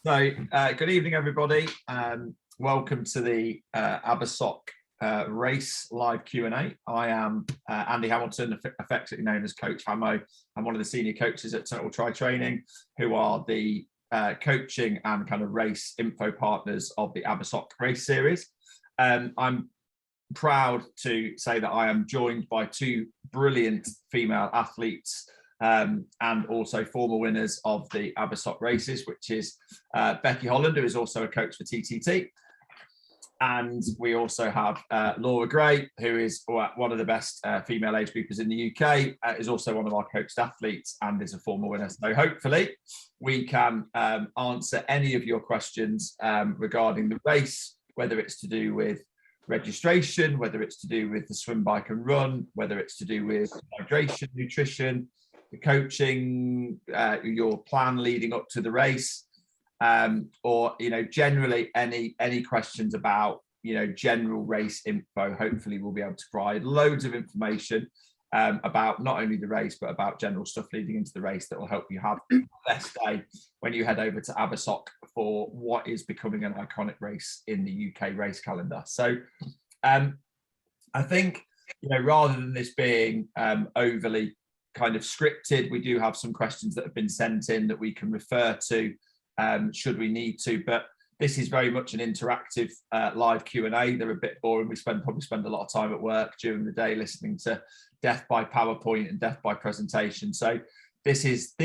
Good evening, everybody. Welcome to the Abersoch race live Q&A. I am Andy Hamilton, affectionately known as Coach Hamo. I'm one of the senior coaches at Total Tri Training, who are the coaching and kind of race info partners of the Abersoch race series. I'm proud to say that I am joined by two brilliant female athletes and also former winners of the Abersoch races, which is Bex Holland, who is also a coach for TTT. And we also have Laura Gray, who is one of the best female age groupers in the UK, is also one of our coached athletes and is a former winner. So hopefully we can answer any of your questions regarding the race, whether it's to do with registration, whether it's to do with the swim, bike and run, whether it's to do with hydration, nutrition, the coaching, your plan leading up to the race, or generally any questions about general race info. Hopefully we'll be able to provide loads of information about not only the race but about general stuff leading into the race that will help you have the best day when you head over to Abersoch for what is becoming an iconic race in the UK race calendar. So I think rather than this being overly kind of scripted, we do have some questions that have been sent in that we can refer to should we need to, but this is very much an interactive live Q&A. They're a bit boring. We probably spend a lot of time at work during the day listening to death by PowerPoint and death by presentation. So this is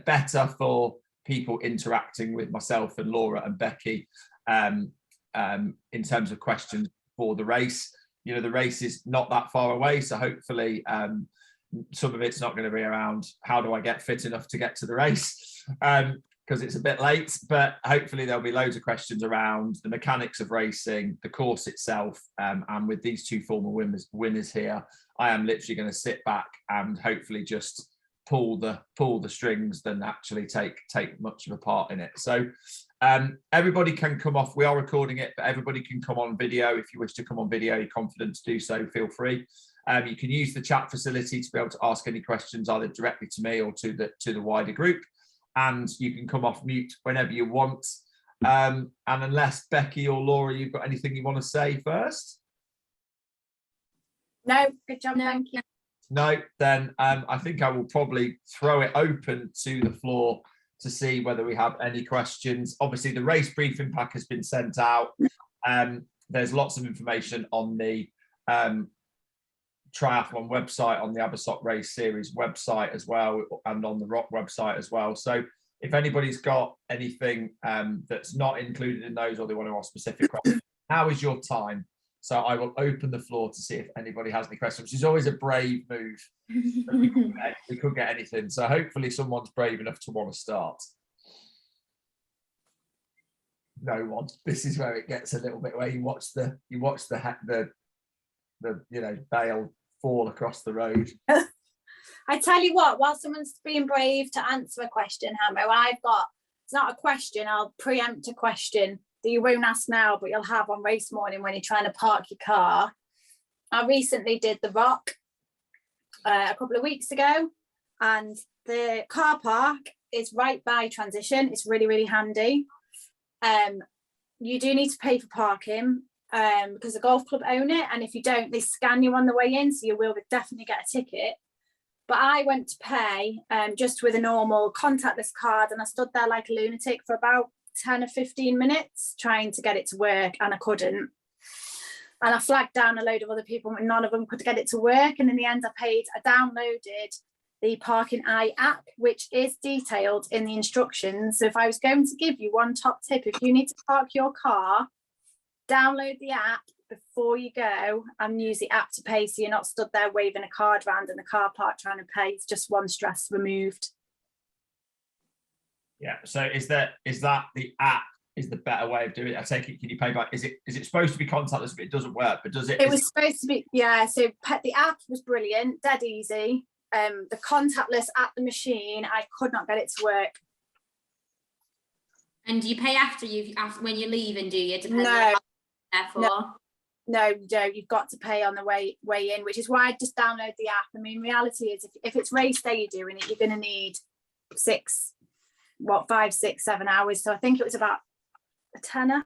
better for people interacting with myself and Laura and Becky in terms of questions for the race. The race is not that far away, so hopefully some of it's not going to be around how do I get fit enough to get to the race, because it's a bit late, but hopefully there'll be loads of questions around the mechanics of racing, the course itself, and with these two former winners here, I am literally going to sit back and hopefully just pull the strings than actually take much of a part in it. So everybody can come off. We are recording it, but everybody can come on video. If you wish to come on video, you're confident to do so, feel free. You can use the chat facility to be able to ask any questions either directly to me or to the wider group. And you can come off mute whenever you want. And unless Becky or Laura, you've got anything you want to say first? No, good job, thank you. No, then I think I will probably throw it open to the floor to see whether we have any questions. Obviously, the race briefing pack has been sent out. There's lots of information on the triathlon website, on the Abersoch race series website as well, and on the Rock website as well. So if anybody's got anything that's not included in those, or they want to ask specific questions, now is your time. So I will open the floor to see if anybody has any questions, which is always a brave move. We could get anything. So hopefully someone's brave enough to want to start. No one. This is where it gets a little bit where you watch the bale fall across the road. I tell you what, while someone's being brave to answer a question, Hamo, it's not a question, I'll preempt a question that you won't ask now, but you'll have on race morning when you're trying to park your car. I recently did the Rock a couple of weeks ago, and the car park is right by transition. It's really, really handy. You do need to pay for parking because the golf club own it, and if you don't, they scan you on the way in, so you will definitely get a ticket. But I went to pay just with a normal contactless card, and I stood there like a lunatic for about 10 or 15 minutes trying to get it to work, and I couldn't. And I flagged down a load of other people, and none of them could get it to work. And in the end, I downloaded the Parking Eye app, which is detailed in the instructions. So if I was going to give you one top tip, if you need to park your car, download the app before you go and use the app to pay, so you're not stood there waving a card around in the car park trying to pay. It's just one stress removed. Yeah, so is that the app is the better way of doing it? I take it, can you pay back? Is it supposed to be contactless, but it doesn't work, but does it? It was supposed to be, yeah, so the app was brilliant, dead easy. The contactless at the machine, I could not get it to work. And do you pay after when you leave, and do you? No. Therefore. No, you don't. You've got to pay on the way in, which is why I just download the app. I mean, reality is if it's race day you're doing it, you're going to need 6 what, 5, 6, 7 hours. So I think it was about a tenner.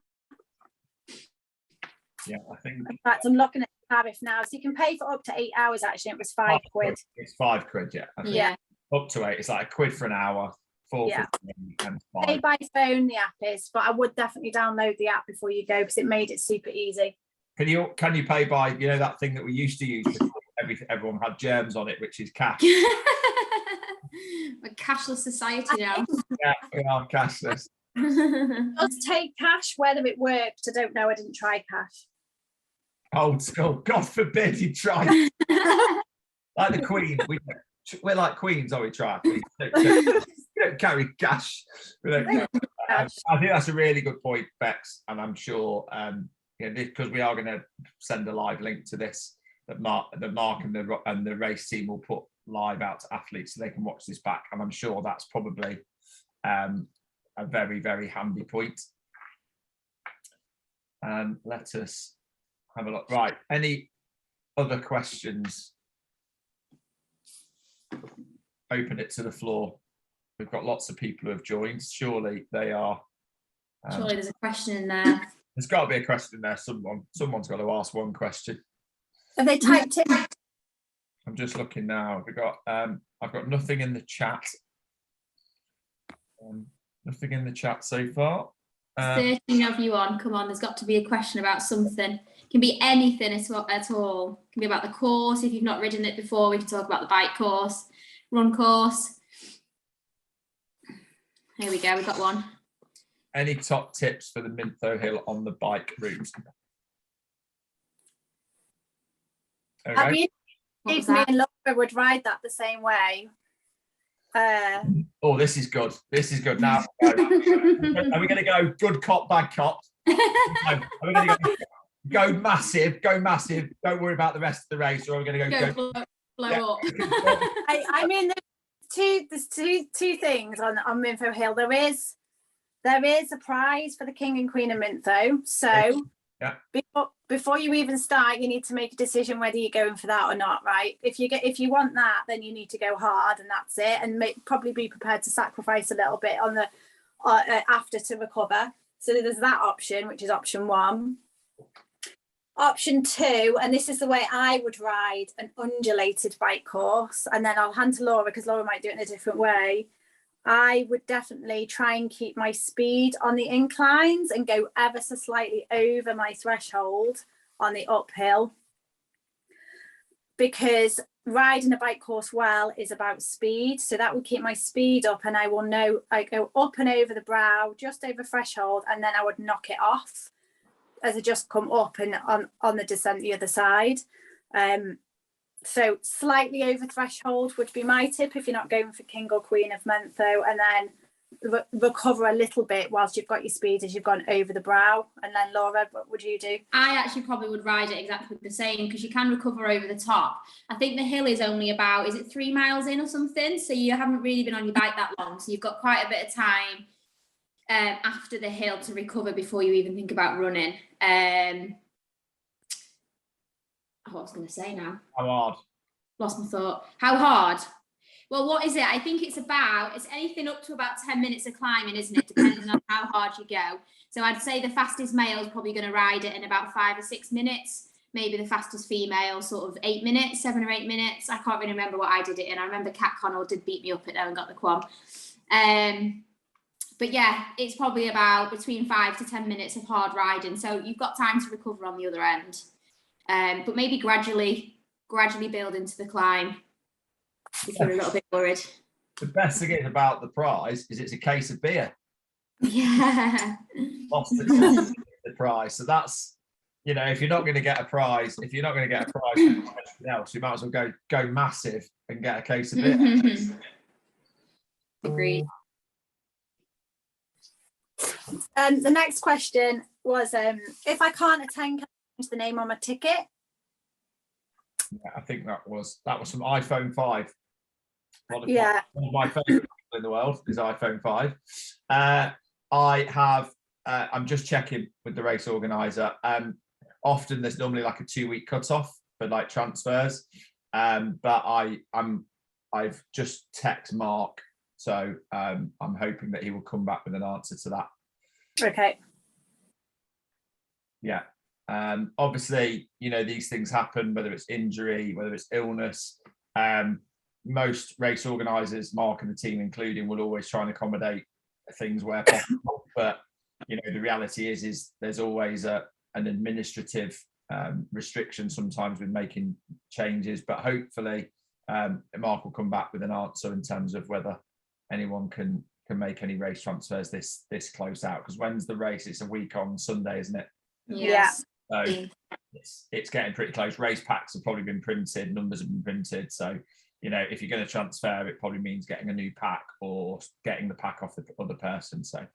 Yeah, I think. In fact, I'm looking at the tariff now. So you can pay for up to 8 hours, actually. It was £5. It's £5, yeah. I think. Yeah. Up to 8. It's like £1 for an hour, 4 Yeah. for 3 and Pay 5. by phone, the app is, but I would definitely download the app before you go because it made it super easy. Can you pay by, you know, that thing that we used to use before everyone had germs on it, which is cash? A cashless society now. Yeah, we are cashless. It does take cash, whether it worked, I don't know. I didn't try cash. Old school. God forbid you try. Like the Queen. We're like Queens, are we, triathletes? We don't carry cash. We don't carry cash. I think that's a really good point, Bex, and I'm sure because we are going to send a live link to this that Mark and the race team will put live out to athletes so they can watch this back, and I'm sure that's probably a very, very handy point. Let us have a look. Right, any other questions? Open it to the floor. We've got lots of people who have joined. Surely they are. Surely there's a question in there. There's got to be a question there. Someone's got to ask one question. Have they typed in? I'm just looking now. We've got. I've got nothing in the chat. Nothing in the chat so far. 13 of you on. Come on, there's got to be a question about something. It can be anything at all. It can be about the course. If you've not ridden it before, we can talk about the bike course, run course. Here we go. We've got one. Any top tips for the Mintho Hill on the bike route? Okay. If me and Laura would ride that the same way. Oh, this is good. This is good. Now, are we going to go good cop, bad cop? No, are we going to go massive? Go massive. Don't worry about the rest of the race. Or are we going to go blow up? I mean, there's two things on Mintho Hill. There is a prize for the King and Queen of Mintho. So yeah. Before you even start, you need to make a decision whether you're going for that or not, right? If you want that, then you need to go hard, and that's it. And probably be prepared to sacrifice a little bit on the after to recover. So there's that option, which is option 1. Option 2, and this is the way I would ride an undulated bike course, and then I'll hand to Laura because Laura might do it in a different way. I would definitely try and keep my speed on the inclines and go ever so slightly over my threshold on the uphill, because riding a bike course well is about speed. So that would keep my speed up, and I will know I go up and over the brow, just over threshold, and then I would knock it off as I just come up and on the descent the other side. So slightly over threshold would be my tip if you're not going for King or Queen of Mintho, and then recover a little bit whilst you've got your speed as you've gone over the brow. And then Laura, what would you do? I actually probably would ride it exactly the same, because you can recover over the top. I think the hill is only about, is it 3 miles in or something? So you haven't really been on your bike that long. So you've got quite a bit of time after the hill to recover before you even think about running. What I was going to say now. How hard? Lost my thought. How hard? Well, what is it? I think it's anything up to about 10 minutes of climbing, isn't it? Depending on how hard you go. So I'd say the fastest male is probably going to ride it in about 5 or 6 minutes. Maybe the fastest female, sort of 8 minutes, 7 or 8 minutes. I can't really remember what I did it in. I remember Kat Connell did beat me up at there and got the quam. But yeah, it's probably about between 5 to 10 minutes of hard riding. So you've got time to recover on the other end. But maybe gradually build into the climb if you're a little bit worried. The best thing is about the prize is it's a case of beer. Yeah. Lost the prize. So that's, you know, if you're not going to get a prize, for anything else, you might as well go massive and get a case of beer. Agreed. The next question was, if I can't attend, can I change the name on my ticket? Yeah, I think that was from iPhone 5. One of my favourite people in the world is iPhone 5. I'm just checking with the race organizer. Often there's normally like a 2-week cutoff for like transfers. But I've just texted Mark So I'm hoping that he will come back with an answer to that. Okay. Yeah. Obviously, these things happen, whether it's injury, whether it's illness. Most race organisers, Mark and the team including, will always try and accommodate things where possible. But the reality is there's always an administrative restriction sometimes with making changes. But hopefully, Mark will come back with an answer in terms of whether anyone can make any race transfers this close out. Because when's the race? It's a week on Sunday, isn't it? Yes. So it's getting pretty close. Race packs have probably been printed, numbers have been printed. So, if you're going to transfer, it probably means getting a new pack or getting the pack off the other person. So,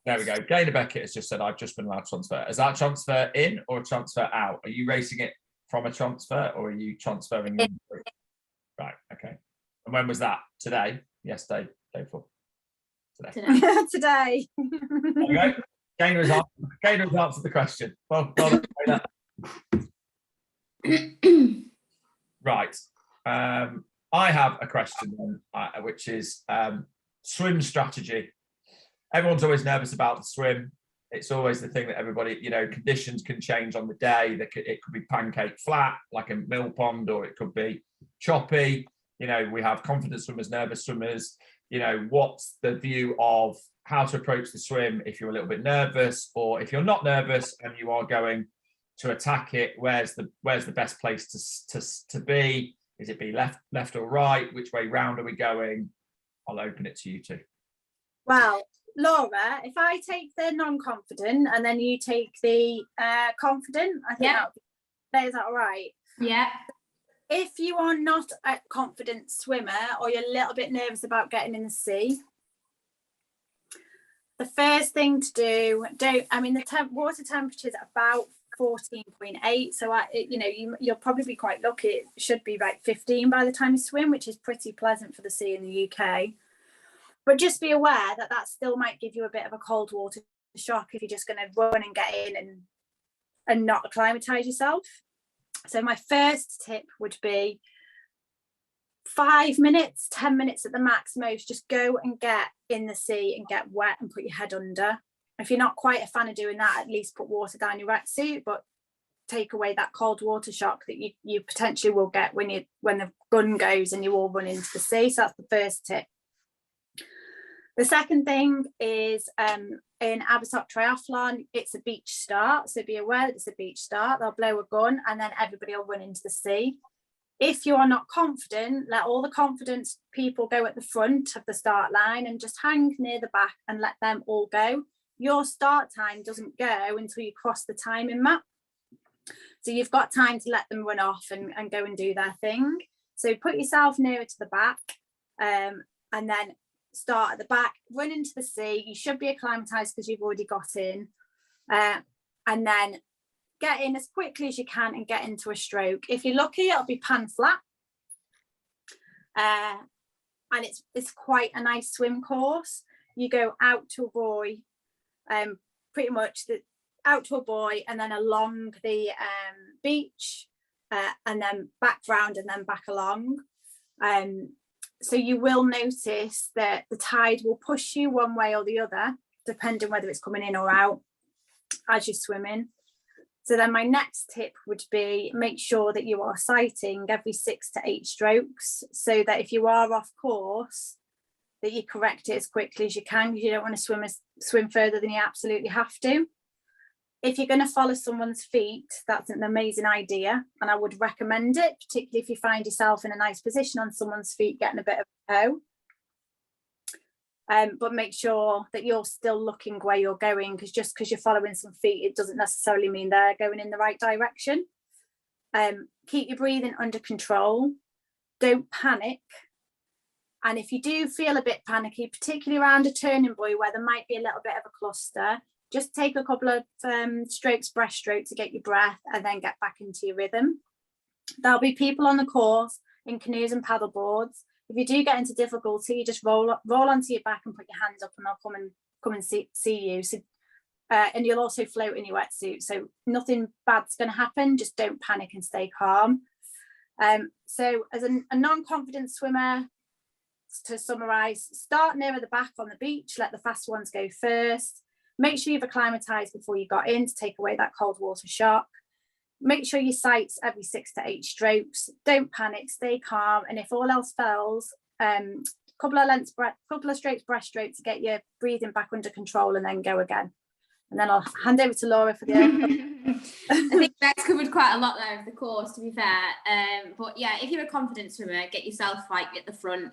there we go. Gaynor Beckett has just said, I've just been allowed to transfer. Is that transfer in or a transfer out? Are you racing it from a transfer or are you transferring in? Right, okay. And when was that? Today? Yesterday? Day before? Today. There we go. Gaynor has answered the question. Well done. Right. I have a question then, which is swim strategy. Everyone's always nervous about the swim. It's always the thing that everybody, conditions can change on the day. It could be pancake flat, like a mill pond, or it could be choppy. We have confident swimmers, nervous swimmers. What's the view of how to approach the swim if you're a little bit nervous, or if you're not nervous and you are going to attack it? Where's the best place to be? Is it be left or right? Which way round are we going? I'll open it to you two. Well, Laura, if I take the non-confident and then you take the confident, I think is that all right? Yeah. If you are not a confident swimmer or you're a little bit nervous about getting in the sea, the first thing to do, the water temperature is about 14.8, so you'll probably be quite lucky. It should be like 15 by the time you swim, which is pretty pleasant for the sea in the UK. But just be aware that still might give you a bit of a cold water shock if you're just going to run and get in and not acclimatise yourself. So my first tip would be 5 minutes, 10 minutes at the max most, just go and get in the sea and get wet and put your head under. If you're not quite a fan of doing that, at least put water down your wetsuit, but take away that cold water shock that you potentially will get when the gun goes and you all run into the sea. So that's the first tip. The second thing is in Abersoch Triathlon, it's a beach start. So be aware that it's a beach start. They'll blow a gun and then everybody will run into the sea. If you are not confident, let all the confident people go at the front of the start line and just hang near the back and let them all go. Your start time doesn't go until you cross the timing map. So you've got time to let them run off and go and do their thing. So put yourself nearer to the back and then start at the back, run into the sea. You should be acclimatized because you've already got in, and then get in as quickly as you can and get into a stroke. If you're lucky, it'll be pan flat, and it's quite a nice swim course. You go out to a buoy, pretty much out to a buoy and then along the beach, and then back round and then back along. So you will notice that the tide will push you one way or the other, depending whether it's coming in or out as you're swimming. So then my next tip would be make sure that you are sighting every 6 to 8 strokes, so that if you are off course, that you correct it as quickly as you can, because you don't want to swim further than you absolutely have to. If you're going to follow someone's feet, that's an amazing idea, and I would recommend it, particularly if you find yourself in a nice position on someone's feet getting a bit of a toe. But make sure that you're still looking where you're going, because just because you're following some feet, it doesn't necessarily mean they're going in the right direction. Keep your breathing under control. Don't panic. And if you do feel a bit panicky, particularly around a turning buoy where there might be a little bit of a cluster, just take a couple of strokes, breaststroke to get your breath and then get back into your rhythm. There'll be people on the course in canoes and paddle boards. If you do get into difficulty, you just roll onto your back and put your hands up and they'll come and see you. So, and you'll also float in your wetsuit. So nothing bad's going to happen. Just don't panic and stay calm. So as a non-confident swimmer, to summarise, start nearer the back on the beach, let the fast ones go first. Make sure you've acclimatised before you got in to take away that cold water shock. Make sure you sights every 6 to 8 strokes. Don't panic, stay calm. And if all else fails, couple of strokes breaststroke to get your breathing back under control, and then go again. And then I'll hand over to Laura for the I think Bex covered quite a lot there of the course, to be fair. But yeah, if you're a confident swimmer, get yourself like at the front.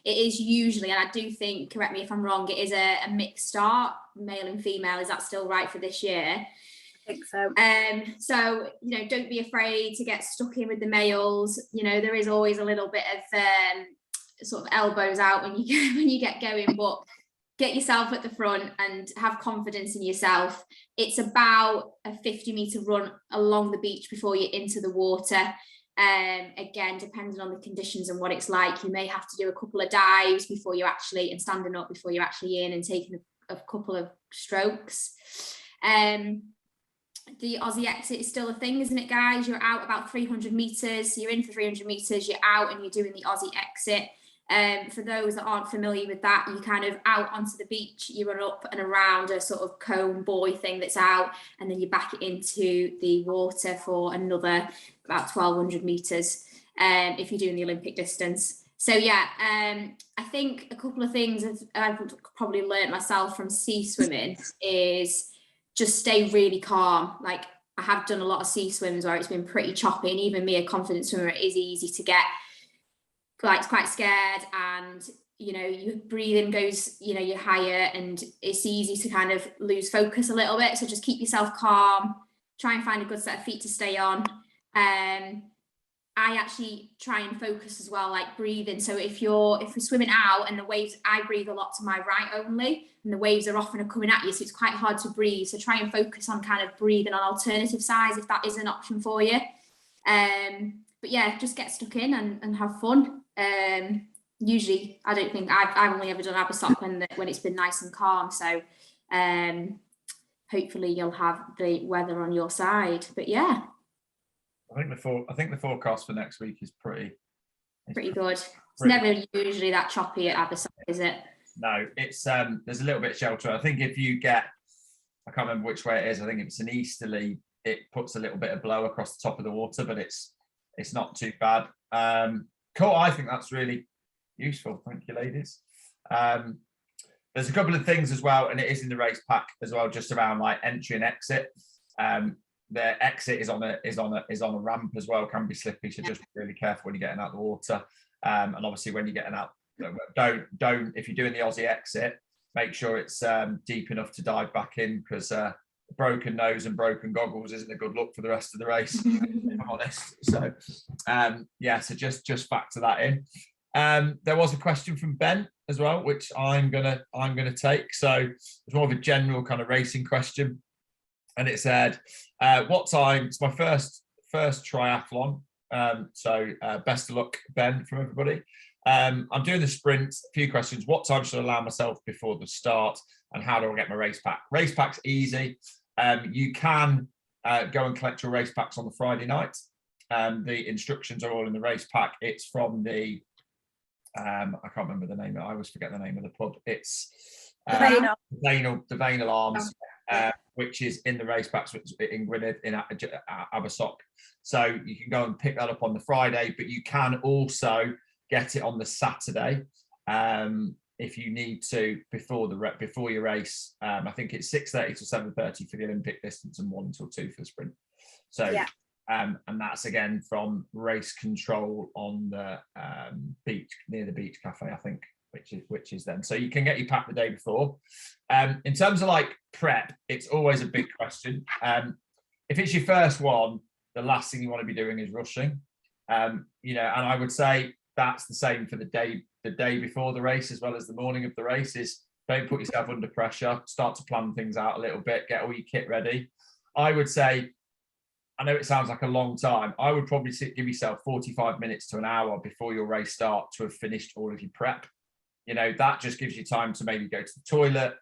It is usually, and I do think, correct me if I'm wrong, it is a mixed start, male and female. Is that still right for this year? I think so. So, you know, don't be afraid to get stuck in with the males. You know, there is always a little bit of sort of elbows out when you get going, but get yourself at the front and have confidence in yourself. It's about a 50-meter run along the beach before you're into the water. Again, depending on the conditions and what it's like, you may have to do a couple of dives before you actually, and standing up before you're actually in and taking a couple of strokes. The Aussie exit is still a thing, isn't it, guys? You're out about 300 meters, you're in for 300 meters, you're out and you're doing the Aussie exit. For those that aren't familiar with that, you kind of out onto the beach, you run up and around a sort of cone buoy thing that's out, and then you back it into the water for another about 1,200 meters if you're doing the Olympic distance. So yeah, I think a couple of things I've probably learned myself from sea swimming is just stay really calm. Like, I have done a lot of sea swims where it's been pretty choppy, and even me, a confident swimmer, it is easy to get like quite scared, and you know, your breathing goes, you know, you're higher, and it's easy to kind of lose focus a little bit. So just keep yourself calm, try and find a good set of feet to stay on. I actually try and focus as well, like breathing. So if we're swimming out and the waves, I breathe a lot to my right only, and the waves are often coming at you, so it's quite hard to breathe. So try and focus on kind of breathing on alternative sides if that is an option for you. But yeah, just get stuck in and have fun. Usually, I don't think I've only ever done Abersoch when it's been nice and calm. So hopefully you'll have the weather on your side. But yeah, I think the forecast for next week is pretty good. It's never usually that choppy at Abersoch, is it? No, it's there's a little bit of shelter. I think if you get, I can't remember which way it is. I think if it's an easterly, it puts a little bit of blow across the top of the water, but it's not too bad. Cool. I think that's really useful. Thank you, ladies. There's a couple of things as well, and it is in the race pack as well, just around like entry and exit. The exit is on a ramp as well, can be slippy, so just be really careful when you're getting out of the water. And obviously when you're getting out, don't if you're doing the Aussie exit, make sure it's deep enough to dive back in, because broken nose and broken goggles isn't a good look for the rest of the race, if I'm honest. So yeah, so just factor that in. There was a question from Ben as well, which I'm gonna take. So it's more of a general kind of racing question, and it said, what time? It's my first triathlon. So best of luck, Ben, from everybody. I'm doing the sprint. A few questions. What time should I allow myself before the start, and how do I get my race pack? Race pack's easy. You can go and collect your race packs on the Friday night. The instructions are all in the race pack. It's from the I can't remember the name. I always forget the name of the pub. It's the Vanal Arms, which is in the race packs in Gwynedd, in Abersoch. So you can go and pick that up on the Friday, but you can also get it on the Saturday if you need to before your race. I think it's 6:30 to 7:30 for the Olympic distance and 1 until 2 for the sprint. So yeah. And that's again from race control on the beach, near the beach cafe, I think, which is then. So you can get your pack the day before. In terms of like prep, it's always a big question. If it's your first one, the last thing you want to be doing is rushing. You know, and I would say that's the same for the day before the race as well as the morning of the race. Is don't put yourself under pressure. Start to plan things out a little bit. Get all your kit ready. I would say, I know it sounds like a long time. I would probably give yourself 45 minutes to an hour before your race start to have finished all of your prep. You know, that just gives you time to maybe go to the toilet,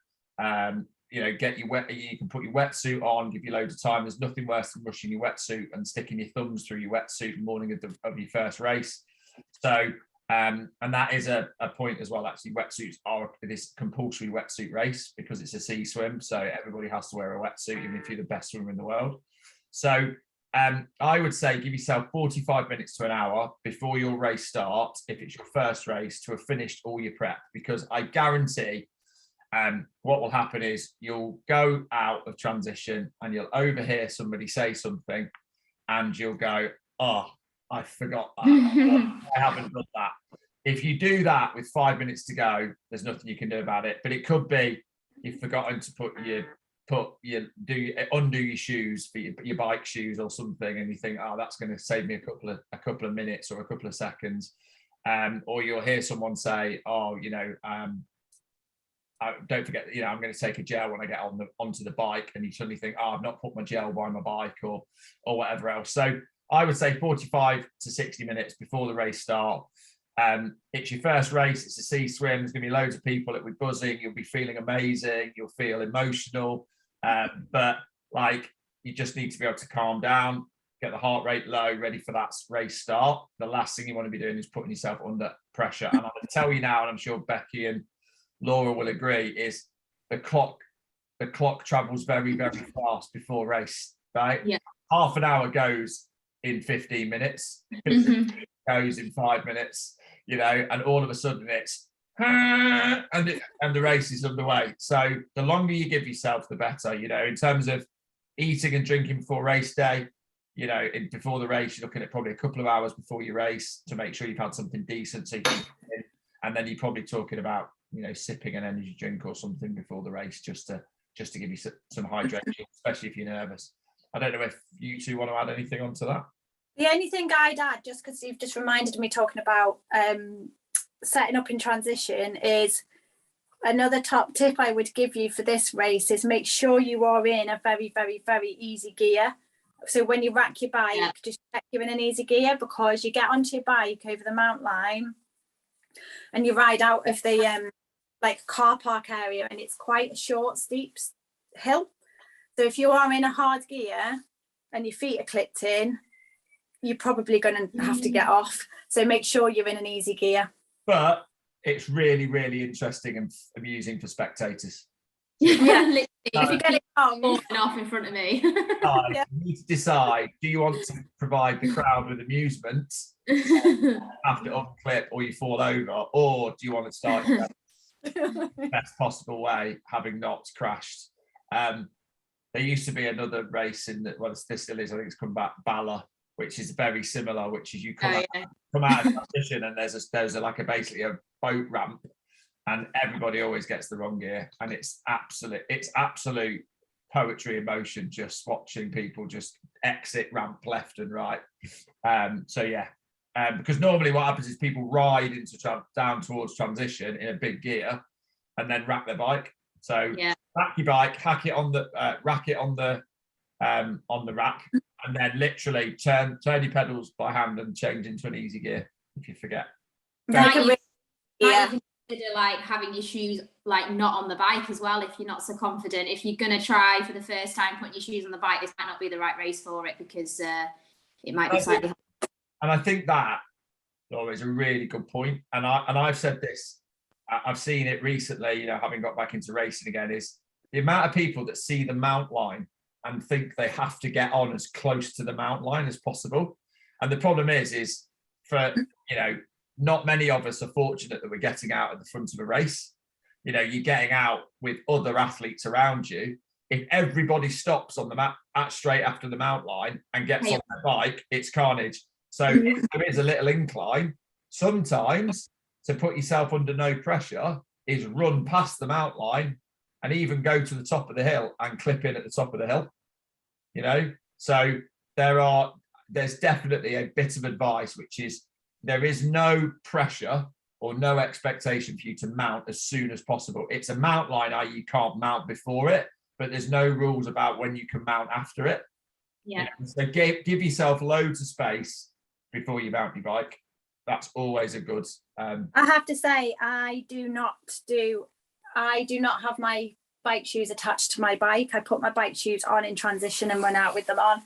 get your wet. You can put your wetsuit on, give you loads of time. There's nothing worse than rushing your wetsuit and sticking your thumbs through your wetsuit the morning of your first race. So, and that is a point as well. Actually, wetsuits are this compulsory wetsuit race because it's a sea swim. So everybody has to wear a wetsuit, even if you're the best swimmer in the world. So I would say give yourself 45 minutes to an hour before your race starts, if it's your first race, to have finished all your prep, because I guarantee what will happen is you'll go out of transition and you'll overhear somebody say something and you'll go, oh, I forgot that. I haven't done that. If you do that with 5 minutes to go, there's nothing you can do about it. But it could be you've forgotten to undo your shoes for your bike shoes or something, and you think, oh, that's going to save me a couple of minutes or a couple of seconds. Or you'll hear someone say, oh, don't forget, I'm going to take a gel when I get onto the bike, and you suddenly think, oh, I've not put my gel by my bike or whatever else. So I would say 45 to 60 minutes before the race start. It's your first race, it's a sea swim, there's going to be loads of people that will be buzzing, you'll be feeling amazing, you'll feel emotional, but like you just need to be able to calm down, get the heart rate low, ready for that race start. The last thing you want to be doing is putting yourself under pressure. And I'm going to tell you now, and I'm sure Becky and Laura will agree, is the clock travels very, very fast before race, right? Yeah. Half an hour goes in 15 minutes, goes in 5 minutes, and all of a sudden it's and the race is underway. So the longer you give yourself, the better, in terms of eating and drinking before race day. Before the race, you're looking at probably a couple of hours before your race to make sure you've had something decent, so you can and then you're probably talking about sipping an energy drink or something before the race, just to give you some hydration, especially if you're nervous. I don't know if you two want to add anything onto that. The only thing I'd add, just because you've just reminded me talking about setting up in transition, is another top tip I would give you for this race is make sure you are in a very, very, very easy gear. So when you rack your bike, just check you're in an easy gear, because you get onto your bike over the mountain line and you ride out of the car park area, and it's quite a short, steep hill. So if you are in a hard gear and your feet are clipped in, you're probably going to have to get off. So make sure you're in an easy gear. But it's really, really interesting and amusing for spectators. Yeah, if you get it wrong, falling off in front of me. You need to decide: do you want to provide the crowd with amusement after unclip, or you fall over, or do you want to start the best possible way, having not crashed? There used to be another race this still is, I think it's come back, Bala, which is very similar, which is you come out of transition and there's basically a boat ramp, and everybody always gets the wrong gear, and it's absolute poetry in motion, just watching people just exit ramp left and right. Because normally what happens is people ride down towards transition in a big gear and then rack their bike. So rack your bike, rack it on the rack, and then literally turn your pedals by hand and change into an easy gear if you forget. Might even consider having your shoes not on the bike as well, if you're not so confident. If you're going to try for the first time putting your shoes on the bike, this might not be the right race for it, because it might be slightly hard. And I think that, Laura, is a really good point. And I've said this, I've seen it recently, having got back into racing again, is the amount of people that see the mount line and think they have to get on as close to the mount line as possible. And the problem is for, not many of us are fortunate that we're getting out at the front of a race. You're getting out with other athletes around you. If everybody stops on the map straight after the mount line and gets on their bike, it's carnage. So if there is a little incline, sometimes to put yourself under no pressure is run past the mount line and even go to the top of the hill and clip in at the top of the hill. So there's definitely a bit of advice, which is there is no pressure or no expectation for you to mount as soon as possible. It's a mount line, i.e. you can't mount before it, but there's no rules about when you can mount after it. So give yourself loads of space before you mount your bike. That's always a good. I have to say, I do not have my bike shoes attached to my bike. I put my bike shoes on in transition and run out with them on.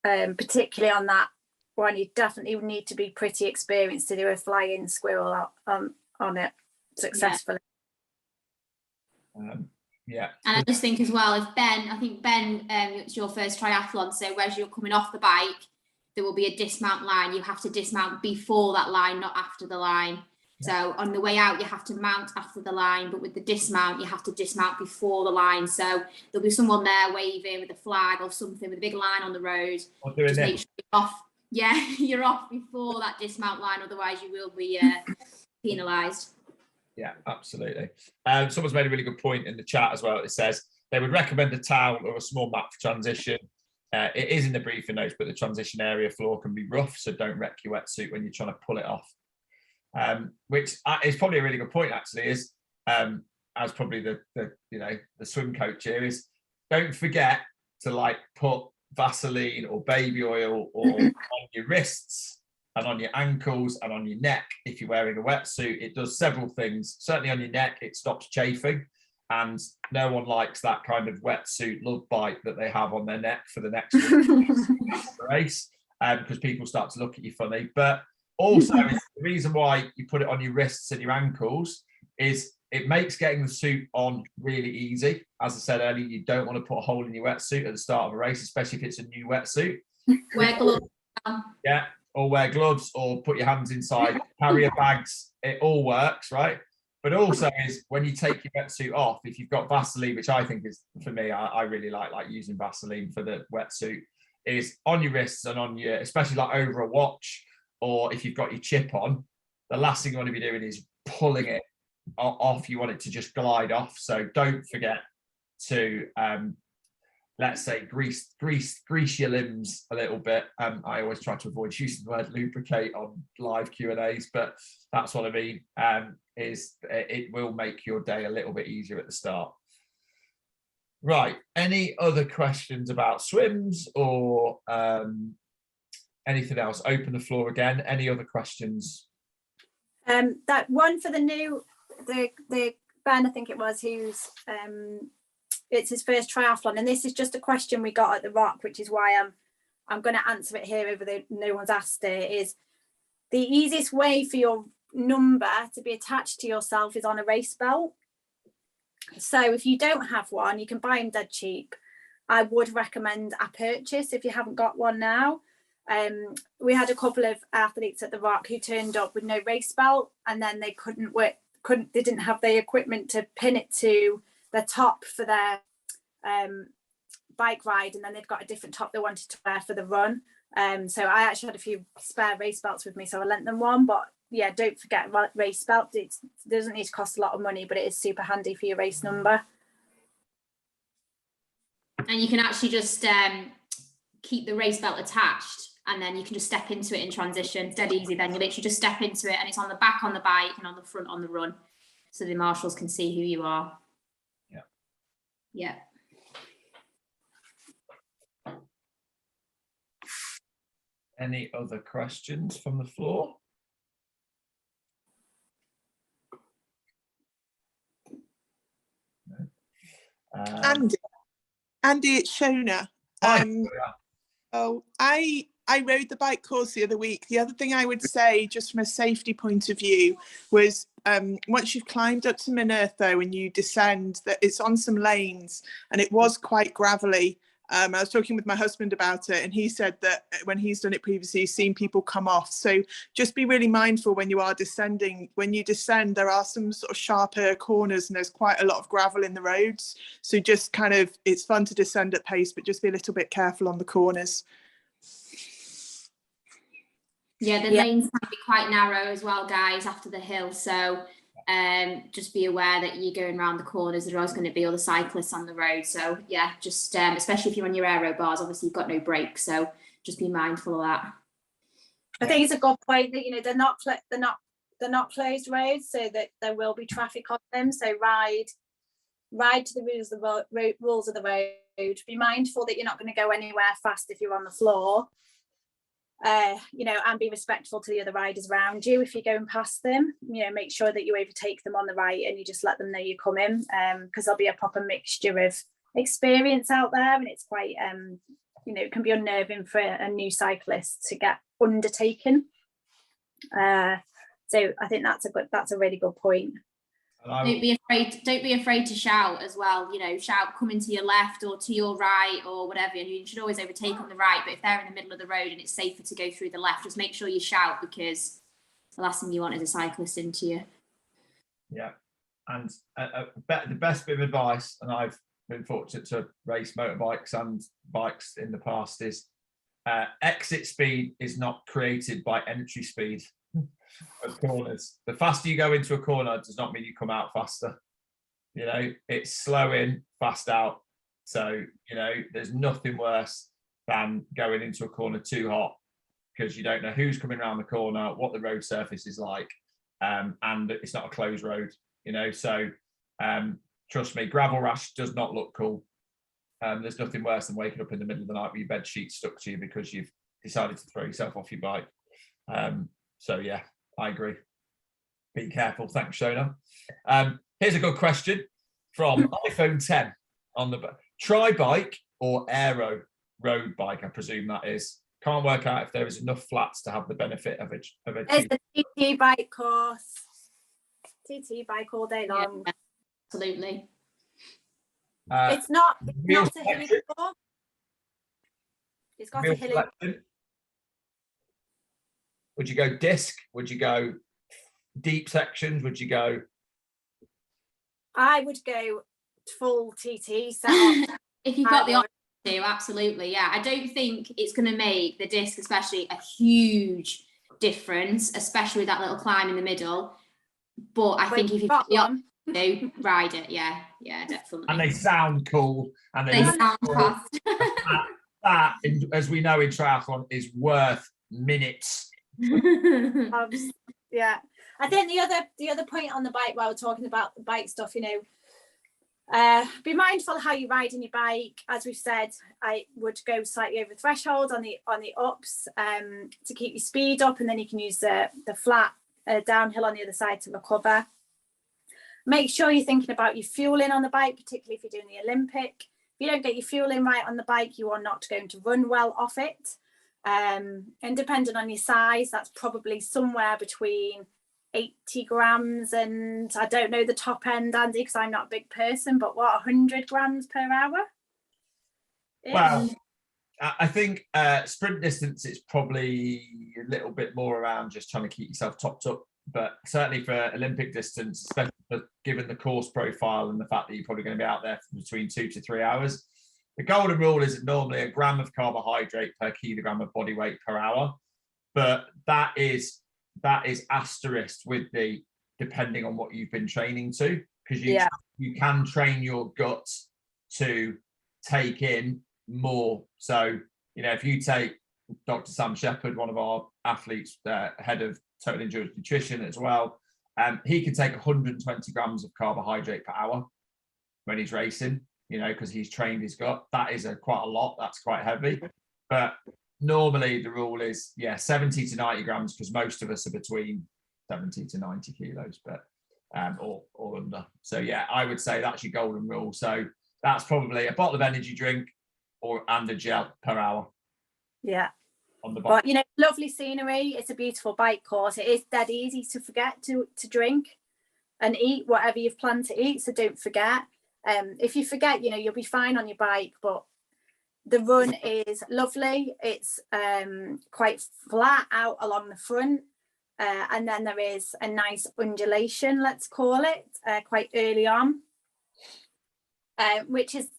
Particularly on that one, you definitely need to be pretty experienced to do a flying squirrel on it successfully. Yeah. And I just think as well, I think Ben, it's your first triathlon, so as you're coming off the bike, there will be a dismount line. You have to dismount before that line, not after the line. So on the way out, you have to mount after the line, but with the dismount, you have to dismount before the line. So there'll be someone there waving with a flag or something with a big line on the road. Just make sure you're off. Yeah, you're off before that dismount line, otherwise you will be penalised. Yeah, absolutely. Someone's made a really good point in the chat as well. It says they would recommend a towel or a small mat for transition. It is in the briefing notes, but the transition area floor can be rough, so don't wreck your wetsuit when you're trying to pull it off. Which is probably a really good point, actually, is as probably the swim coach here, is don't forget to like put Vaseline or baby oil or on your wrists and on your ankles and on your neck. If you're wearing a wetsuit, it does several things. Certainly on your neck, it stops chafing, and no one likes that kind of wetsuit love bite that they have on their neck for the next race, because people start to look at you funny. But also, the reason why you put it on your wrists and your ankles is it makes getting the suit on really easy. As I said earlier, you don't want to put a hole in your wetsuit at the start of a race, especially if it's a new wetsuit. Wear gloves. Yeah, or wear gloves, or put your hands inside carrier bags. It all works, right? But also is when you take your wetsuit off, if you've got Vaseline, which I think is, for me, I really like using Vaseline for the wetsuit, is on your wrists and on your, especially like over a watch, or if you've got your chip on, the last thing you want to be doing is pulling it off. You want it to just glide off. So don't forget to, let's say, grease your limbs a little bit. I always try to avoid using the word lubricate on live Q&As, but that's what I mean, is it will make your day a little bit easier at the start. Right, any other questions about swims or anything else? Open the floor again. Any other questions? That one for the Ben, I think it was, who's it's his first triathlon, and this is just a question we got at the Rock, which is why I'm going to answer it here, over the no one's asked it. Is the easiest way for your number to be attached to yourself is on a race belt. So if you don't have one, you can buy them dead cheap. I would recommend a purchase if you haven't got one now. We had a couple of athletes at the Rock who turned up with no race belt, and then they they didn't have the equipment to pin it to the top for their bike ride, and then they've got a different top they wanted to wear for the run. So I actually had a few spare race belts with me, so I lent them one. But yeah, don't forget race belt. It doesn't need to cost a lot of money, but it is super handy for your race number. And you can actually just keep the race belt attached, and then you can just step into it in transition. It's dead easy. Then you literally just step into it, and it's on the back on the bike and on the front on the run, so the marshals can see who you are. Yeah. Any other questions from the floor? No. Andy, it's Shona. I rode the bike course the other week. The other thing I would say, just from a safety point of view, was once you've climbed up to Minertho and you descend, that it's on some lanes and it was quite gravelly. I was talking with my husband about it, and he said that when he's done it previously, he's seen people come off. So just be really mindful when you are descending. When you descend, there are some sort of sharper corners and there's quite a lot of gravel in the roads. So just kind of, it's fun to descend at pace, but just be a little bit careful on the corners. Yeah, the lanes can be quite narrow as well, guys, after the hill. So just be aware that you're going around the corners. There are always going to be other cyclists on the road. So yeah, just especially if you're on your aero bars, obviously you've got no brakes. So just be mindful of that. I think it's a good point that they're not closed roads, so that there will be traffic on them. So ride to the rules of the road. Be mindful that you're not going to go anywhere fast if you're on the floor. you know, and be respectful to the other riders around you. If you're going past them, you know, make sure that you overtake them on the right and you just let them know you're coming, because there'll be a proper mixture of experience out there, and it's quite you know, it can be unnerving for a new cyclist to get undertaken. So I think that's a really good point. Don't be afraid to shout as well. You know, shout coming to your left or to your right or whatever. And you should always overtake on the right, but if they're in the middle of the road and it's safer to go through the left, just make sure you shout, because the last thing you want is a cyclist into you. Yeah, and the best bit of advice, and I've been fortunate to race motorbikes and bikes in the past, is exit speed is not created by entry speed of corners. The faster you go into a corner does not mean you come out faster. You know, it's slow in, fast out. So, you know, there's nothing worse than going into a corner too hot, because you don't know who's coming around the corner, what the road surface is like, and it's not a closed road, you know. So trust me, gravel rash does not look cool. There's nothing worse than waking up in the middle of the night with your bed sheet stuck to you because you've decided to throw yourself off your bike. So yeah, I agree. Be careful. Thanks, Shona. Here's a good question from iPhone 10 on the tri-bike or aero road bike, I presume that is. Can't work out if there is enough flats to have the benefit of a It's a TT bike course. TT bike all day long. Yeah, absolutely. It's not a hilly course. It's got a hilly. Selection. Would you go disc? Would you go deep sections? Would you go? I would go full TT setup. If you've got the option to, absolutely, yeah. I don't think it's going to make the disc especially a huge difference, especially with that little climb in the middle. But I think if you've got the option to, ride it, yeah, definitely. And they sound cool, and they sound fast. That, as we know in triathlon, is worth minutes. Yeah, I think the other point on the bike, while we're talking about the bike stuff, you know, be mindful how you ride on your bike. As we've said, I would go slightly over threshold on the ups to keep your speed up, and then you can use the flat downhill on the other side to recover. Make sure you're thinking about your fueling on the bike, particularly if you're doing the Olympic. If you don't get your fueling right on the bike, you are not going to run well off it. And depending on your size, that's probably somewhere between 80 grams and, I don't know the top end, Andy, because I'm not a big person, but 100 grams per hour? Well, I think sprint distance is probably a little bit more around just trying to keep yourself topped up. But certainly for Olympic distance, especially given the course profile and the fact that you're probably going to be out there for between 2 to 3 hours, the golden rule is normally a gram of carbohydrate per kilogram of body weight per hour. But that is asterisked with the depending on what you've been training to, because you can train your gut to take in more. So, you know, if you take Dr. Sam Shepherd, one of our athletes, head of total endurance nutrition as well, he can take 120 grams of carbohydrate per hour when he's racing, you know, because he's trained his gut. That is quite a lot. That's quite heavy. But normally the rule is 70 to 90 grams, because most of us are between 70 to 90 kilos, but or under. So yeah, I would say that's your golden rule. So that's probably a bottle of energy drink and a gel per hour. Yeah. On the bike. But you know, lovely scenery. It's a beautiful bike course. It is dead easy to forget to drink and eat whatever you've planned to eat. So don't forget. If you forget, you know, you'll be fine on your bike, but the run is lovely. It's quite flat out along the front. And then there is a nice undulation, let's call it, quite early on, which is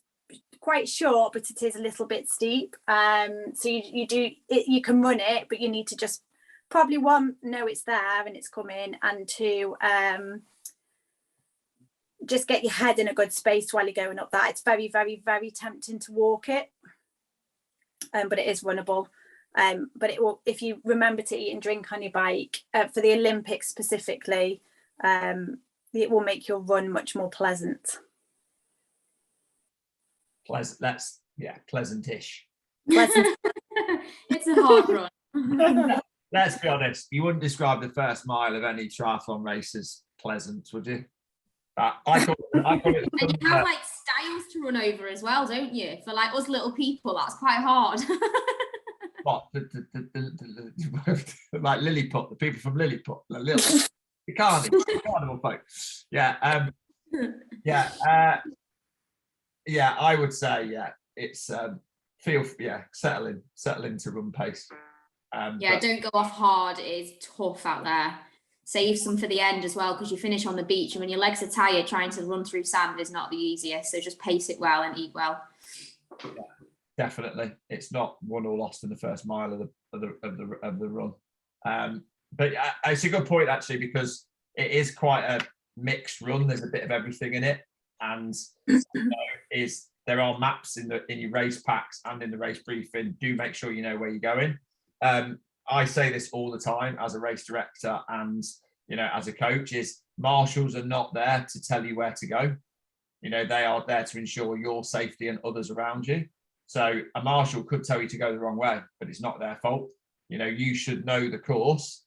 quite short, but it is a little bit steep. So you can run it, but you need to just probably, one, know it's there and it's coming, and two, just get your head in a good space while you're going up that. It's very, very, very tempting to walk it, but it is runnable. But it will, if you remember to eat and drink on your bike, for the Olympics specifically, it will make your run much more pleasant. Pleasant. That's pleasant-ish. Pleasant. It's a hard run. Let's be honest, you wouldn't describe the first mile of any triathlon race as pleasant, would you? I call it And you have like styles to run over as well, don't you? For like us little people, that's quite hard. what like Lilliput, the people from Lilliput, the carnival folk. Yeah, yeah, I would say it's settle into run pace. Yeah, don't go off hard. It is tough out there. Save some for the end as well, because you finish on the beach and when your legs are tired, trying to run through sand is not the easiest. So just pace it well and eat well. Yeah, definitely, it's not won or lost in the first mile of the run. But it's a good point actually, because it is quite a mixed run. There's a bit of everything in it, and there are maps in your race packs and in the race briefing. Do make sure you know where you're going. I say this all the time as a race director and as a coach, is marshals are not there to tell you where to go. They are there to ensure your safety and others around you. So a marshal could tell you to go the wrong way, but it's not their fault. You should know the course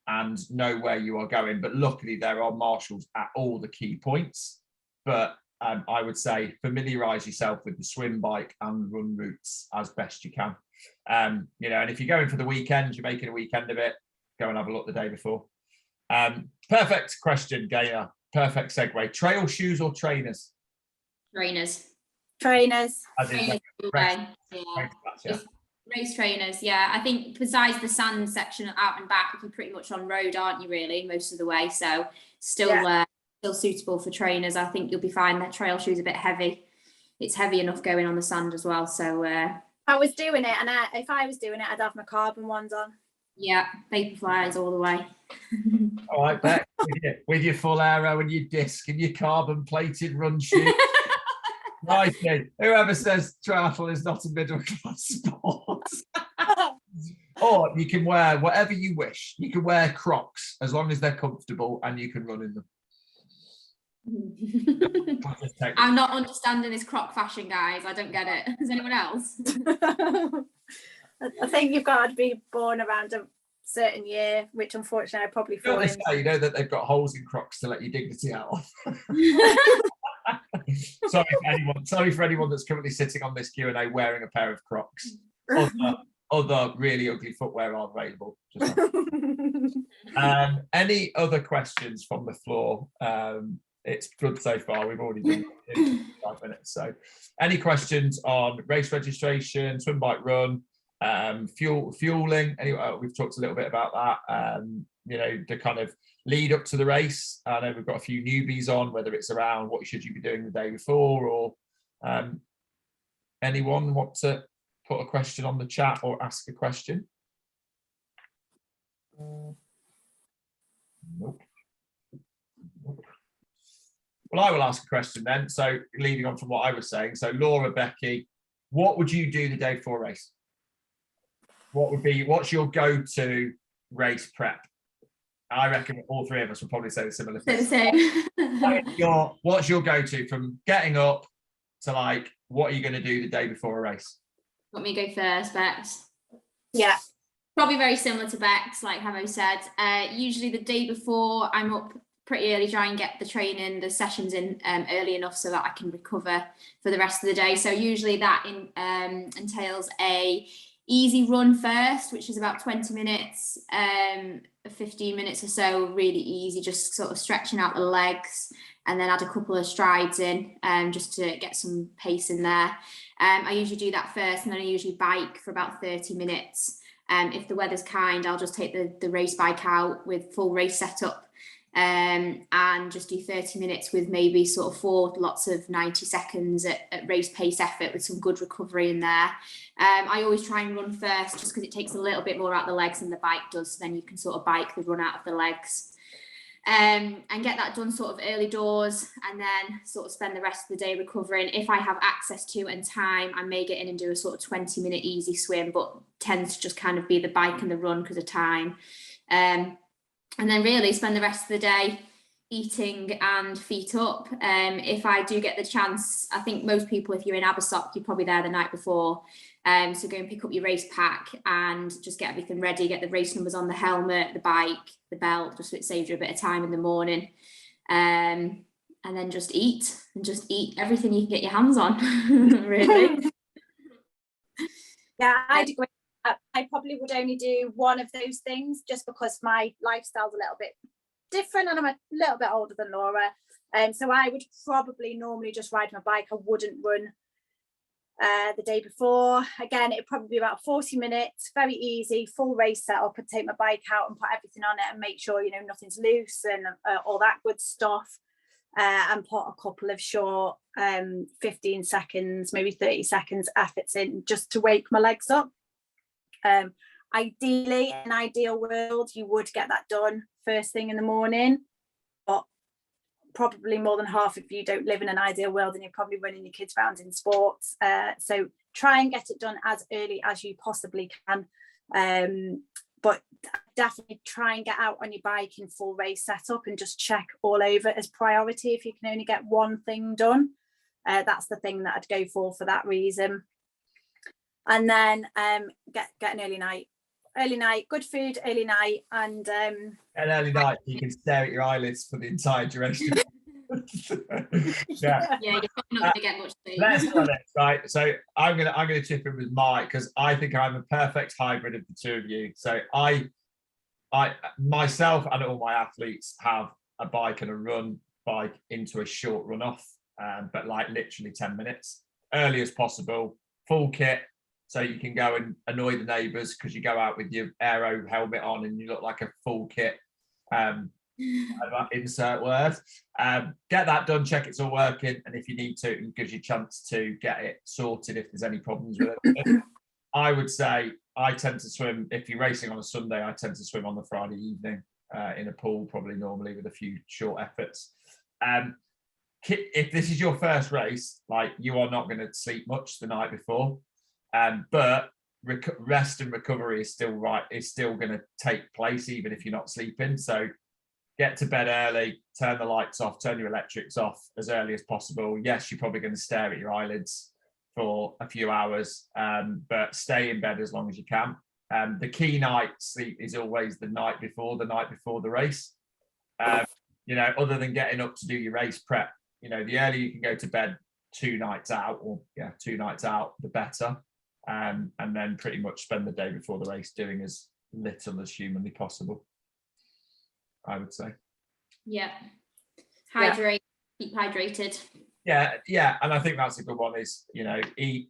and know where you are going. But luckily there are marshals at all the key points. But I would say familiarise yourself with the swim, bike and run routes as best you can. And if you're going for the weekend, you're making a weekend of it, go and have a look the day before. Perfect question, Gaia. Perfect segue. Trail shoes or trainers? Trainers. Trainers. Race trainers, yeah. I think besides the sand section out and back, you're pretty much on road, aren't you, really, most of the way? So still suitable for trainers. I think you'll be fine. That trail shoe's a bit heavy. It's heavy enough going on the sand as well. So I was doing it, and if I was doing it, I'd have my carbon ones on. Yeah, Vaporflies all the way. All right, Beck, with your full aero and your disc and your carbon plated run shoes. Right, whoever says triathlon is not a middle class sport. Or you can wear whatever you wish. You can wear Crocs as long as they're comfortable and you can run in them. I'm not understanding this Croc fashion, guys. I don't get it. Is anyone else? I think you've got to be born around a certain year, which unfortunately I probably fall into. That they've got holes in Crocs to let your dignity out of. Sorry for anyone that's currently sitting on this Q&A wearing a pair of Crocs. Other really ugly footwear are available. Any other questions from the floor? It's good so far. We've already done 5 minutes. So any questions on race registration, swim, bike, run, fueling? Anyway, we've talked a little bit about that. The kind of lead up to the race. I know we've got a few newbies on, whether it's around what should you be doing the day before, or anyone want to put a question on the chat or ask a question? Nope. Well, I will ask a question then. So leading on from what I was saying, so Laura, Becky, what would you do the day before a race? What's your go-to race prep? I reckon all three of us will probably say the similar thing. What's your go-to from getting up to like, what are you going to do the day before a race? Want me to go first, Bex? Yeah. Probably very similar to Bex, like Hamo said. Usually the day before, I'm up pretty early, try and get the training, the sessions in early enough so that I can recover for the rest of the day. So usually that entails a easy run first, which is about 20 minutes, 15 minutes or so, really easy, just sort of stretching out the legs, and then add a couple of strides in just to get some pace in there. I usually do that first, and then I usually bike for about 30 minutes. If the weather's kind, I'll just take the race bike out with full race setup and just do 30 minutes with maybe sort of 4 lots of 90 seconds at race pace effort with some good recovery in there. I always try and run first just because it takes a little bit more out of the legs than the bike does. So then you can sort of bike the run out of the legs and get that done sort of early doors, and then sort of spend the rest of the day recovering. If I have access to and time, I may get in and do a sort of 20-minute easy swim, but tends to just kind of be the bike and the run because of time. And then really spend the rest of the day eating and feet up. If I do get the chance, I think most people, if you're in Abersoch, you're probably there the night before. So go and pick up your race pack and just get everything ready, get the race numbers on the helmet, the bike, the belt, just so it saves you a bit of time in the morning. And then just eat everything you can get your hands on, really. Yeah, I'd agree. I probably would only do one of those things just because my lifestyle's a little bit different and I'm a little bit older than Laura. So I would probably normally just ride my bike. I wouldn't run the day before. Again, it'd probably be about 40 minutes, very easy, full race setup. I'd take my bike out and put everything on it and make sure, nothing's loose and all that good stuff. And put a couple of short 15 seconds, maybe 30 seconds efforts in just to wake my legs up. Ideally, in an ideal world, you would get that done first thing in the morning, but probably more than half of you don't live in an ideal world and you're probably running your kids around in sports. So try and get it done as early as you possibly can. But definitely try and get out on your bike in full race setup and just check all over as priority. If you can only get one thing done, that's the thing that I'd go for that reason. And then get an early night, good food, early night, and an early night you can stare at your eyelids for the entire duration. Yeah, you're probably not going to get much sleep. Let's be honest, right? So I'm gonna chip in with Mike because I think I'm a perfect hybrid of the two of you. So I myself and all my athletes have a bike and a run bike into a short run off, but like literally 10 minutes, early as possible, full kit. So you can go and annoy the neighbours because you go out with your aero helmet on and you look like a full kit. Insert word. Get that done, check it's all working, and if you need to, it gives you a chance to get it sorted if there's any problems with it. I would say I tend to swim, if you're racing on a Sunday, I tend to swim on the Friday evening in a pool, probably normally with a few short efforts. If this is your first race, like you are not going to sleep much the night before. But rest and recovery is still going to take place even if you're not sleeping. So get to bed early, turn the lights off, turn your electrics off as early as possible. Yes, you're probably going to stare at your eyelids for a few hours, but stay in bed as long as you can. The key night sleep is always the night before the race. Other than getting up to do your race prep, the earlier you can go to bed 2 nights out, the better. And then pretty much spend the day before the race doing as little as humanly possible, I would say. Yeah. Hydrate, keep hydrated. Yeah, and I think that's a good one is, eat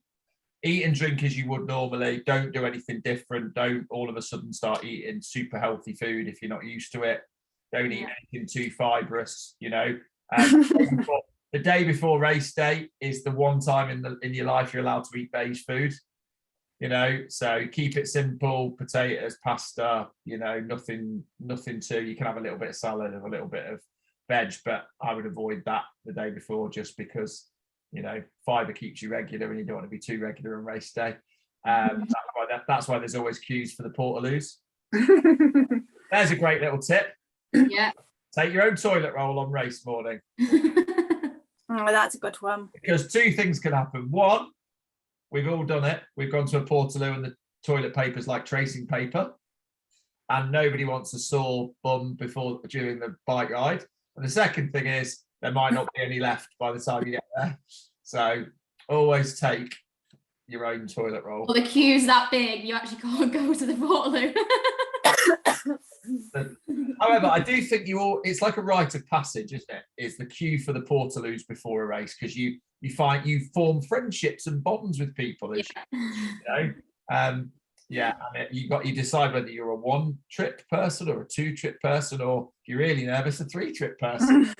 and drink as you would normally. Don't do anything different. Don't all of a sudden start eating super healthy food if you're not used to it. Don't eat anything too fibrous, The day before race day is the one time in your life you're allowed to eat beige food. So keep it simple, potatoes, pasta, nothing too, you can have a little bit of salad and a little bit of veg, but I would avoid that the day before just because, fibre keeps you regular and you don't want to be too regular on race day. That's why there's always queues for the portaloos. There's a great little tip. Yeah. Take your own toilet roll on race morning. Oh, that's a good one. Because 2 things can happen. One, we've all done it. We've gone to a portaloo and the toilet paper's like tracing paper. And nobody wants a sore bum during the bike ride. And the second thing is there might not be any left by the time you get there. So always take your own toilet roll. Well, the queue's that big, you actually can't go to the portaloo. However, I do think it's like a rite of passage, isn't it? Is the queue for the portaloos before a race, because you form friendships and bonds with people. And you decide whether you're a 1-trip person or a 2-trip person, or if you're really nervous, a 3-trip person.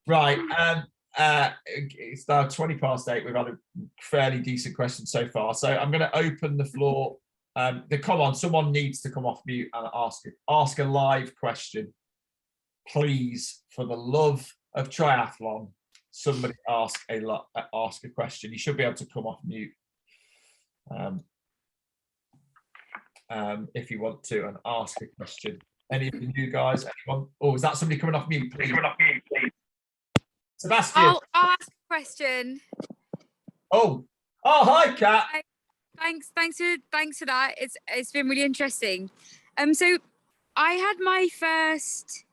Right. It's now 20:08. We've had a fairly decent question so far. So I'm going to open the floor. Someone needs to come off mute and ask a live question. Please, for the love of triathlon, somebody ask a question. You should be able to come off mute if you want to and ask a question. Any of you guys? Anyone? Oh, is that somebody coming off mute? Please. Sebastian. I'll ask a question. Oh, Oh, hi, Kat. Thanks for that. It's been really interesting. So I had my first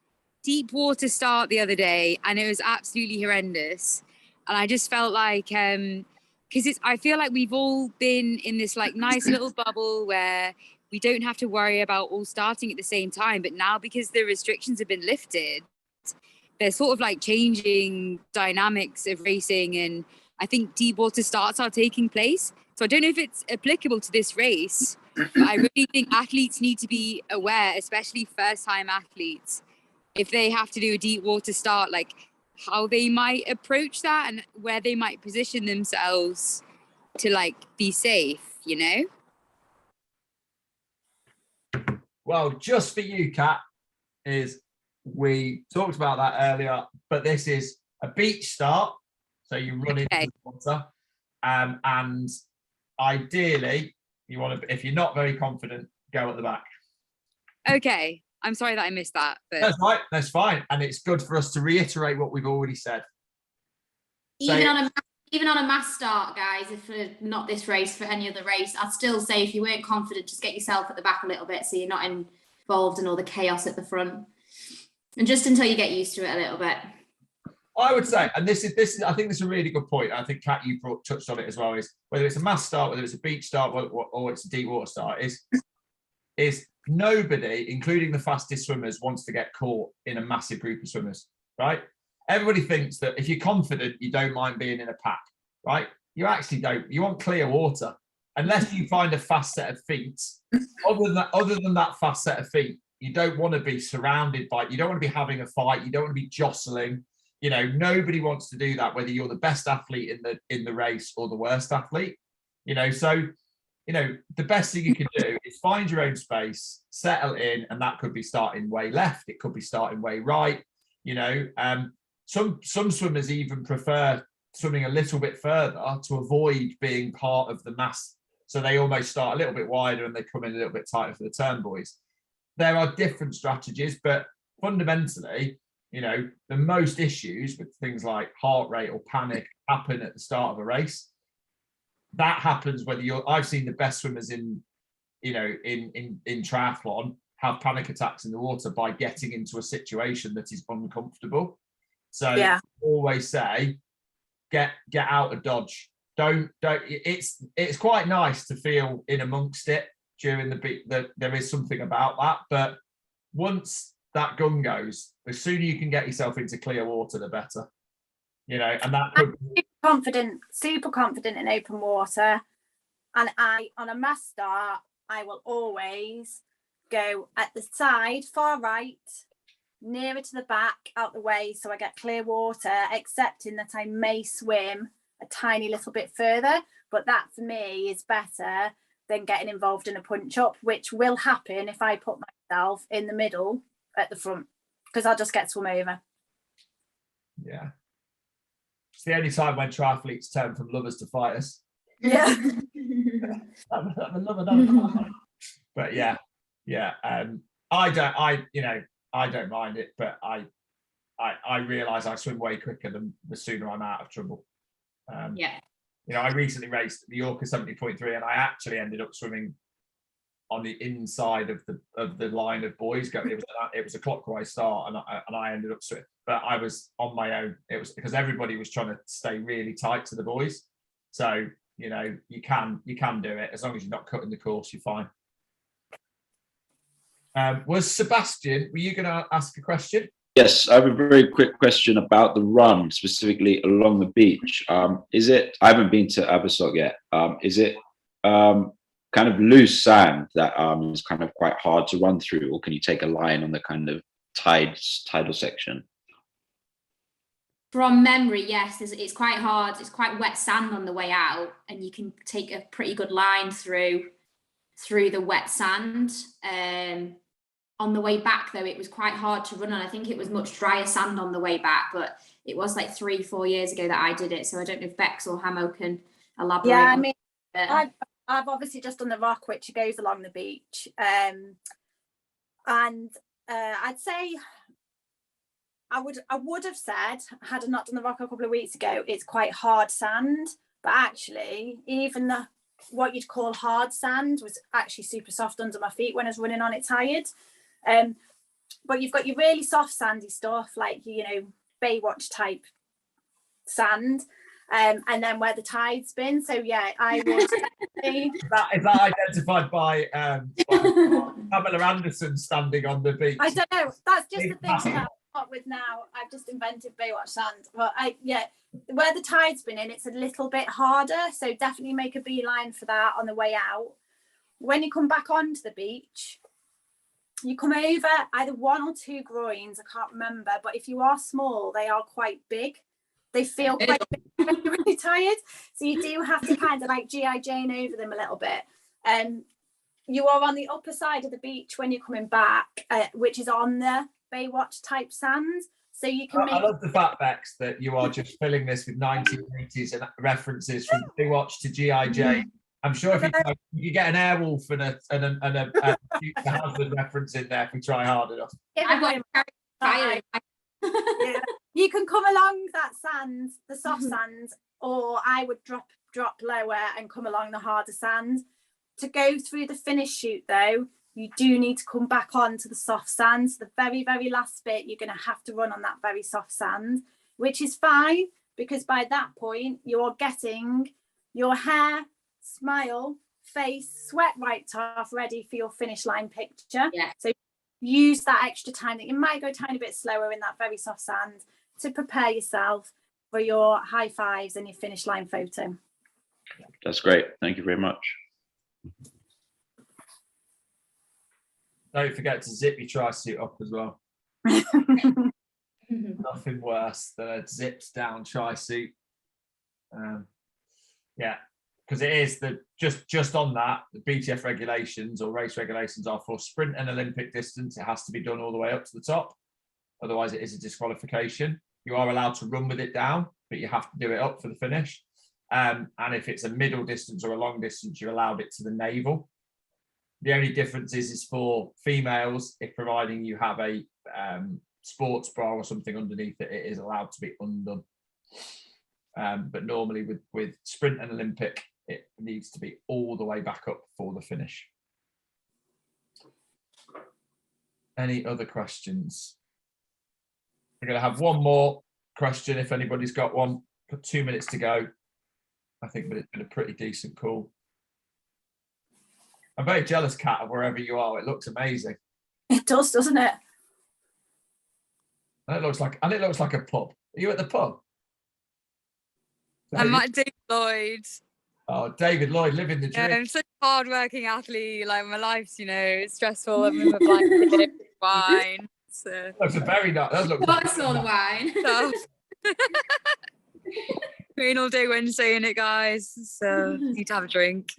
deep water start the other day, and it was absolutely horrendous. And I just felt like, because I feel like we've all been in this like nice little bubble where we don't have to worry about all starting at the same time. But now, because the restrictions have been lifted, they're sort of like changing dynamics of racing, and I think deep water starts are taking place. So I don't know if it's applicable to this race, but I really think athletes need to be aware, especially first-time athletes, if they have to do a deep water start, like how they might approach that and where they might position themselves to like be safe, you know? Well, just for you, Kat, is we talked about that earlier, but this is a beach start. So you run into the water. And ideally, you want to, if you're not very confident, go at the back. Okay. I'm sorry that I missed that. But that's right. That's fine. And it's good for us to reiterate what we've already said. Even on a mass start, guys, if for not this race, for any other race, I'd still say if you weren't confident, just get yourself at the back a little bit so you're not involved in all the chaos at the front. And just until you get used to it a little bit. I would say, and this is I think this is a really good point. I think, Kat, you touched on it as well, is whether it's a mass start, whether it's a beach start, or it's a deep water start, is nobody, including the fastest swimmers, wants to get caught in a massive group of swimmers, right? Everybody thinks that if you're confident, you don't mind being in a pack, right? You actually don't. You want clear water. Unless you find a fast set of feet, other than that fast set of feet, you don't want to be surrounded by, you don't want to be having a fight, you don't want to be jostling. You know, nobody wants to do that, whether you're the best athlete in the race or the worst athlete. You know, so, you know, the best thing you can do is find your own space, settle in, and that could be starting way left, it could be starting way right. You know, some swimmers even prefer swimming a little bit further to avoid being part of the mass. So they almost start a little bit wider and they come in a little bit tighter for the turn buoys. There are different strategies, but fundamentally, you know, the most issues with things like heart rate or panic happen at the start of a race. That happens whether I've seen the best swimmers in triathlon have panic attacks in the water by getting into a situation that is uncomfortable. So yeah. Always say, get out of dodge. Don't. It's quite nice to feel in amongst it during the beat. That there is something about that, but once that gun goes, the sooner you can get yourself into clear water, the better. You know, and that could be super confident in open water. And on a mass start, I will always go at the side, far right, nearer to the back, out the way, so I get clear water, accepting that I may swim a tiny little bit further. But that for me is better than getting involved in a punch up, which will happen if I put myself in the middle at the front, because I'll just get swum over. Yeah. It's the only time when triathletes turn from lovers to fighters. Yeah. But yeah. I don't mind it, but I realise I swim way quicker than the sooner I'm out of trouble. You know, I recently raced the Yorker 70.3 and I actually ended up swimming on the inside of the line of boys going. It was a clockwise start and I ended up swimming, but I was on my own. It was because everybody was trying to stay really tight to the boys. So, you know, you can do it as long as you're not cutting the course, you're fine. Was Sebastian, were you going to ask a question? Yes, I have a very quick question about the run, specifically along the beach. I haven't been to Abersoch yet. Is it kind of loose sand that is kind of quite hard to run through, or can you take a line on the kind of tidal section? From memory, yes, it's quite hard. It's quite wet sand on the way out, and you can take a pretty good line through the wet sand. On the way back, though, it was quite hard to run on. I think it was much drier sand on the way back, but it was like 3-4 years ago that I did it. So I don't know if Bex or Hamo can elaborate. Yeah, I mean, I've obviously just done the rock, which goes along the beach. And I'd say I would have said, had I not done the rock a couple of weeks ago, it's quite hard sand but actually even what you'd call hard sand was actually super soft under my feet when I was running on it tired. But you've got your really soft sandy stuff, like, Baywatch type sand, and then where the tide's been. So yeah, I would is that identified by Pamela Anderson standing on the beach? I don't know, that's just the thing that I've got with now. I've just invented Baywatch sand, but where the tide's been in, it's a little bit harder, so definitely make a beeline for that on the way out. When you come back onto the beach, you come over either 1 or 2 groins, I can't remember, but if you are small, they are quite big. They feel quite big when you're really tired. So you do have to kind of like G.I. Jane over them a little bit. You are on the upper side of the beach when you're coming back, which is on the Baywatch type sand. So you can I love the fact, Bex, that you are just filling this with 1980s and references from Baywatch to G.I. Jane. I'm sure if you get an Airwolf and a Future Hazard reference in there if we try hard enough. You can come along that sand, the soft sand, or I would drop lower and come along the harder sand. To go through the finish shoot though, you do need to come back onto the soft sand. So the very, very last bit, you're going to have to run on that very soft sand, which is fine because by that point, you're getting your hair, smile, face, sweat wiped off, ready for your finish line picture. Yeah. So use that extra time that you might go a tiny bit slower in that very soft sand to prepare yourself for your high fives and your finish line photo. That's great. Thank you very much. Don't forget to zip your tri-suit up as well. Nothing worse than a zipped down tri-suit. Because it is just on that, the BTF regulations or race regulations are for sprint and Olympic distance. It has to be done all the way up to the top. Otherwise, it is a disqualification. You are allowed to run with it down, but you have to do it up for the finish. And if it's a middle distance or a long distance, you're allowed it to the navel. The only difference is for females, if providing you have a sports bra or something underneath it, it is allowed to be undone. But normally with sprint and Olympic, it needs to be all the way back up for the finish. Any other questions? We're going to have one more question if anybody's got one. Got 2 minutes to go. I think it's been a pretty decent call. I'm very jealous, Kat, of wherever you are. It looks amazing. It does, doesn't it? And it looks like a pub. Are you at the pub? I'm at David Lloyd. Oh, David Lloyd, living the dream. Yeah, I'm such a hard-working athlete. Like my life's, stressful. I'm in my blanket, wine. So. That's a very nice. That looks. What's all the wine? Been all day Wednesday in it, guys. So need to have a drink.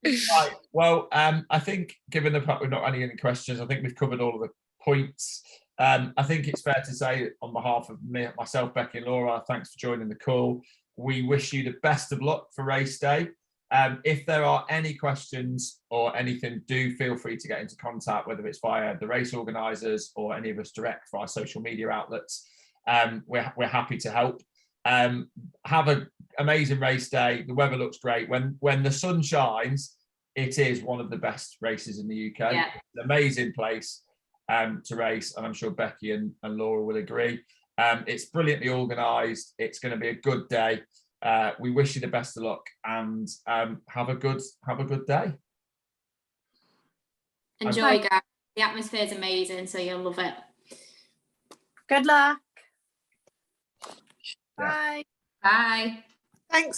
Right. Well, I think given the fact we've not had any questions, I think we've covered all of the points. I think it's fair to say on behalf of myself, Becky and Laura, thanks for joining the call. We wish you the best of luck for race day. If there are any questions or anything, do feel free to get into contact, whether it's via the race organisers or any of us direct for our social media outlets. We're happy to help. Have an amazing race day. The weather looks great. When the sun shines, it is one of the best races in the UK. Yeah. It's an amazing place to race, and I'm sure Becky and Laura will agree. It's brilliantly organised. It's going to be a good day. We wish you the best of luck and have a good day. Enjoy, guys. The atmosphere is amazing, so you'll love it. Good luck. Yeah. Bye. Bye. Thanks.